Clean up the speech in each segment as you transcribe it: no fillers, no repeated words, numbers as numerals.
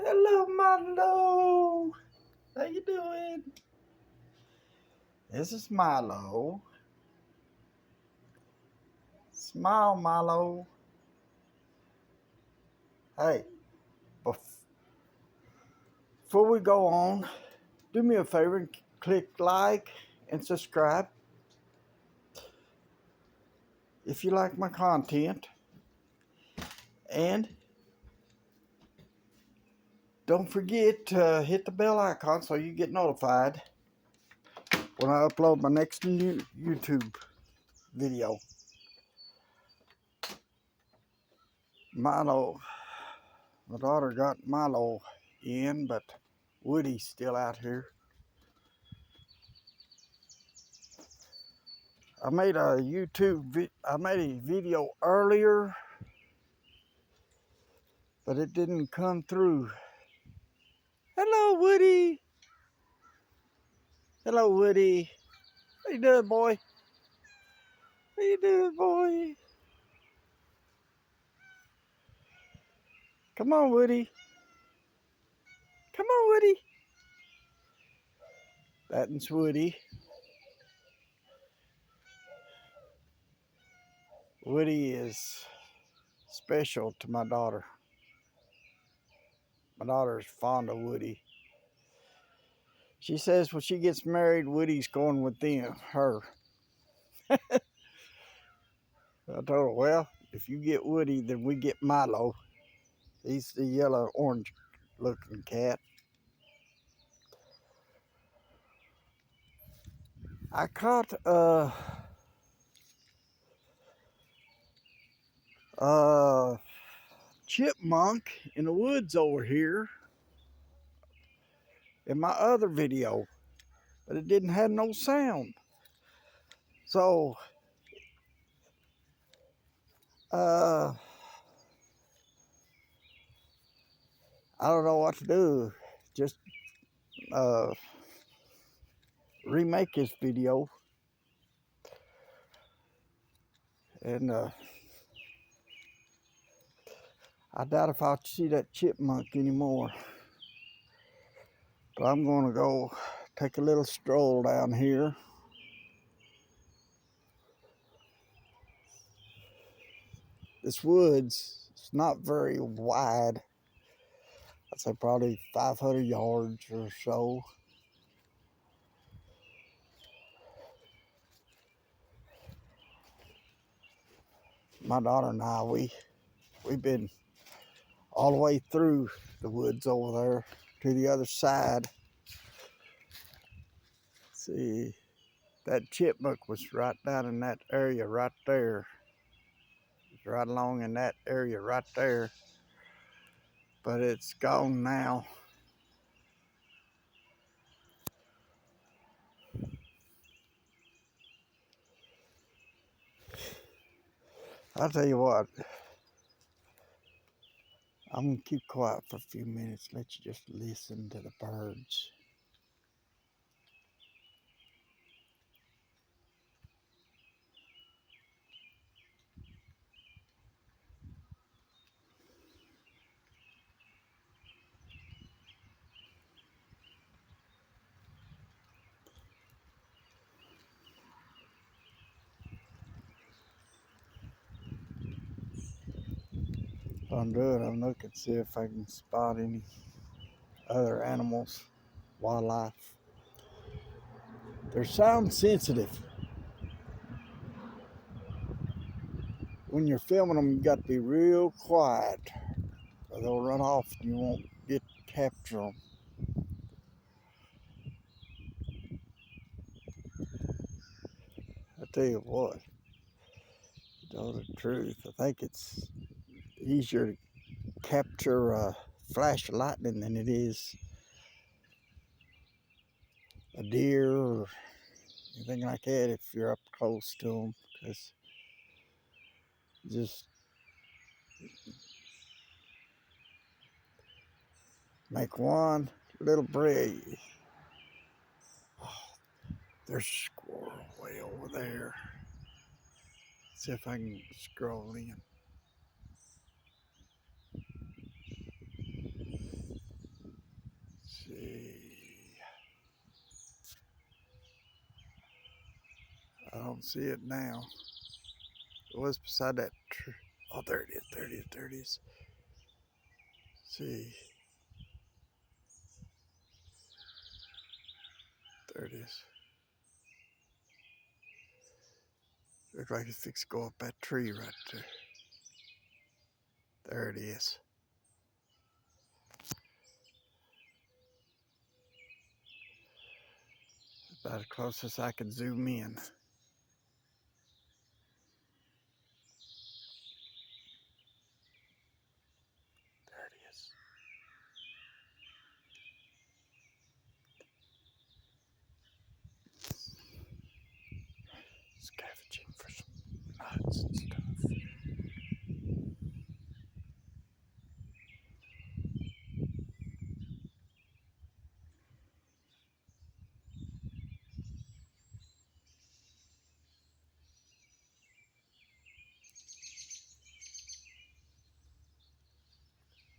Hello, Milo. How you doing? This is Milo. Smile, Milo. Hey, before we go on, do me a favor and click like and subscribe if you like my content. And don't forget to hit the bell icon so you get notified when I upload my next new YouTube video. Milo, my daughter got Milo in, but Woody's still out here. I made a video earlier, but it didn't come through. Hello, Woody. Hello, Woody. How you doing, boy? How you doing, boy? Come on, Woody. Come on, Woody. That's Woody. Woody is special to my daughter. My daughter is fond of Woody. She says when she gets married, Woody's going with her. I told her, well, if you get Woody, then we get Milo. He's the yellow orange looking cat. I caught a chipmunk in the woods over here in my other video, but it didn't have no sound. So I don't know what to do. Just remake this video and I doubt if I'll see that chipmunk anymore. But I'm gonna go take a little stroll down here. This woods is not very wide. I'd say probably 500 yards or so. My daughter and I, we've been all the way through the woods over there to the other side. See, that chipmunk was right down in that area right there. It's right along in that area right there. But it's gone now. I'll tell you what, I'm gonna keep quiet for a few minutes, let you just listen to the birds. What I'm doing, I'm looking to see if I can spot any other animals, wildlife. They're sound sensitive. When you're filming them, you got to be real quiet, or they'll run off and you won't get to capture them. I tell you what, to tell the truth, I think it's easier to capture a flash of lightning than it is a deer or anything like that if you're up close to them, because just make one little break. Oh, there's a squirrel way over there. See if I can scroll in. see. I don't see it now. It was beside that tree. Oh, there it is, there it is, there it is. See. There it is. Looks like it's fixed to go up that tree right there. There it is. About as close as I can zoom in. There it is. Scavenging for some nuts and stuff.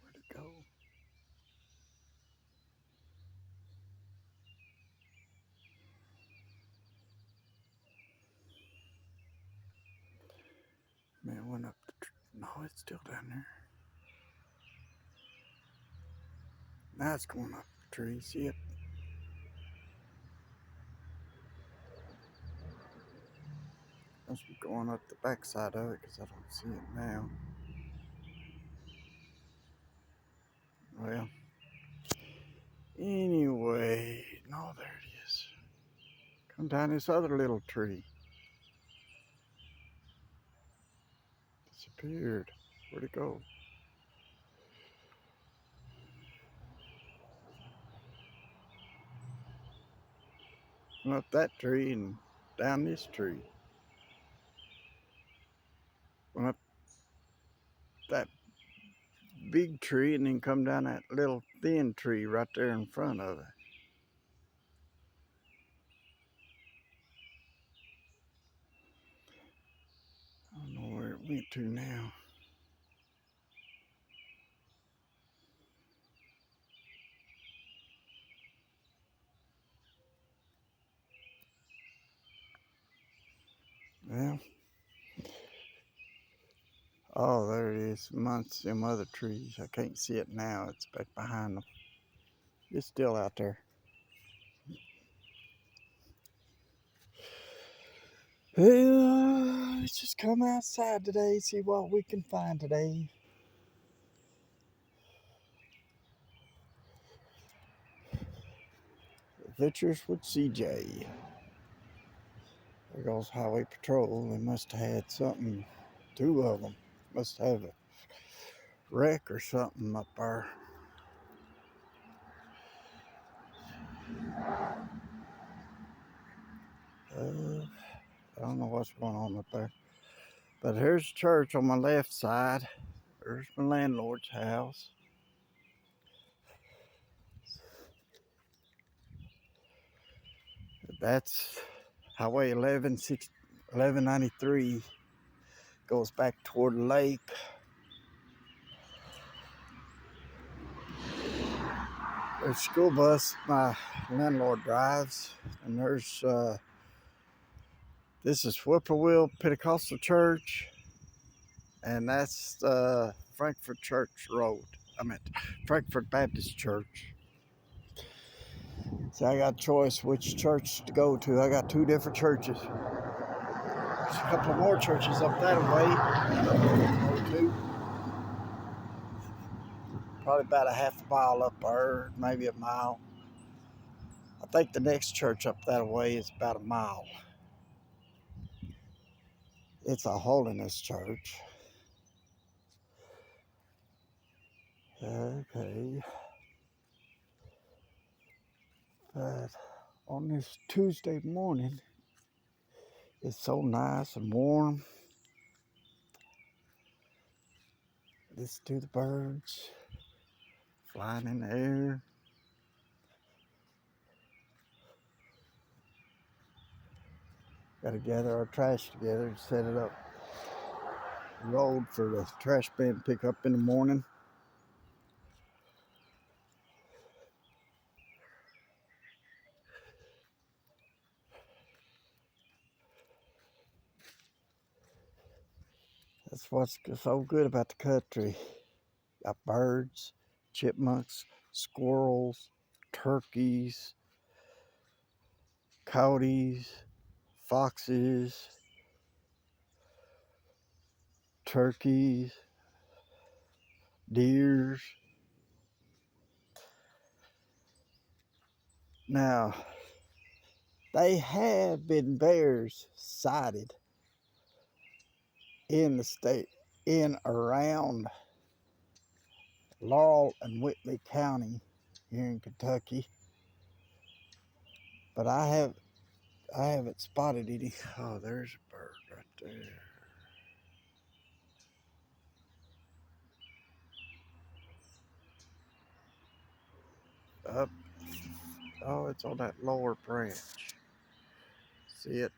Where'd it go? Man, it went up the tree. No, it's still down there. Now it's going up the tree. See it? Must be going up the backside of it because I don't see it now. Well, anyway, no, there it is. Come down this other little tree. Disappeared. Where'd it go? Went up that tree and down this tree. Went up that big tree and then come down that little thin tree right there in front of it. I don't know where it went to now. Well, oh, there it is, amongst them other trees. I can't see it now. It's back behind them. It's still out there. Well, let's just come outside today, see what we can find today. Adventures with CJ. There goes Highway Patrol. They must have had something, two of them. Must have a wreck or something up there. I don't know what's going on up there. But here's church on my left side. There's my landlord's house. That's Highway 1193. Goes back toward the lake. There's a school bus my landlord drives. And there's, this is Whippoorwill Pentecostal Church. And that's Frankfurt Church Road. I meant Frankfurt Baptist Church. So I got a choice which church to go to. I got two different churches. There's a couple more churches up that way. Or two. Probably about a half a mile up there, maybe a mile. I think the next church up that way is about a mile. It's a holiness church. Okay. But on this Tuesday morning, it's so nice and warm. Listen to the birds flying in the air. Got to gather our trash together and set it up. Road for the trash bin to pick up in the morning. That's what's so good about the country. Got birds, chipmunks, squirrels, turkeys, coyotes, foxes, turkeys, deers. Now, they have been bears sighted in the state, in around Laurel and Whitley County here in Kentucky, but I haven't spotted any. Oh, there's a bird right there. Up. Oh, it's on that lower branch. See it?